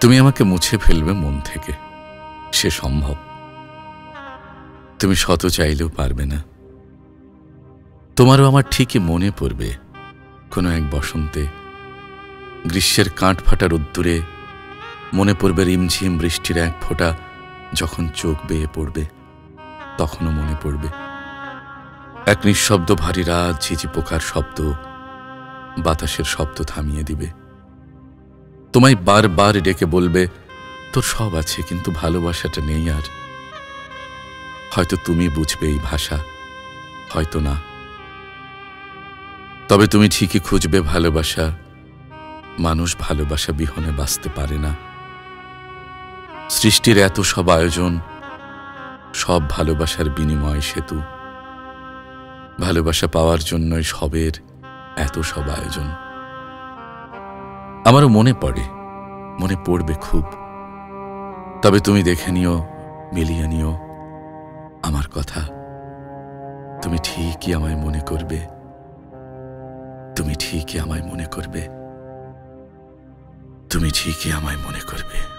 তুমি আমাকে মুছে ফেলবে মন থেকে, সে সম্ভব। তুমি শত চাইলেও পারবে না। তোমারও আমার ঠিকই মনে পড়বে কোনো এক বসন্তে, গ্রীষ্মের কাঠ ফাটা রোদ্দুরে মনে পড়বে রিমঝিম বৃষ্টির এক ফোঁটা যখন চোখ বেয়ে পড়বে, তখনও মনে পড়বে এক নিঃশব্দ ভারী রাত, ঝিঝি পোকার শব্দ বাতাসের শব্দ থামিয়ে দিবে। তোমায় বারবার ডেকে বলবে তোর সব আছে কিন্তু ভালোবাসাটা নেই আর। হয়তো তুমি বুঝবে এই ভাষা, হয়তো না। তবে তুমি ঠিকই খুঁজবে ভালোবাসা। মানুষ ভালোবাসা বিহনে বাঁচতে পারে না। সৃষ্টির এত সব আয়োজন, সব ভালোবাসার বিনিময় সেতু। ভালোবাসা পাওয়ার জন্যই সবের এত সব আয়োজন। আমারও মনে পড়ে, মনে পড়বে খুব। তবে তুমি দেখে নিও, মিলিয়ে নিও আমার কথা। তুমি ঠিকই আমায় মনে করবে, তুমি ঠিকই আমায় মনে করবে, তুমি ঠিকই আমায় মনে করবে।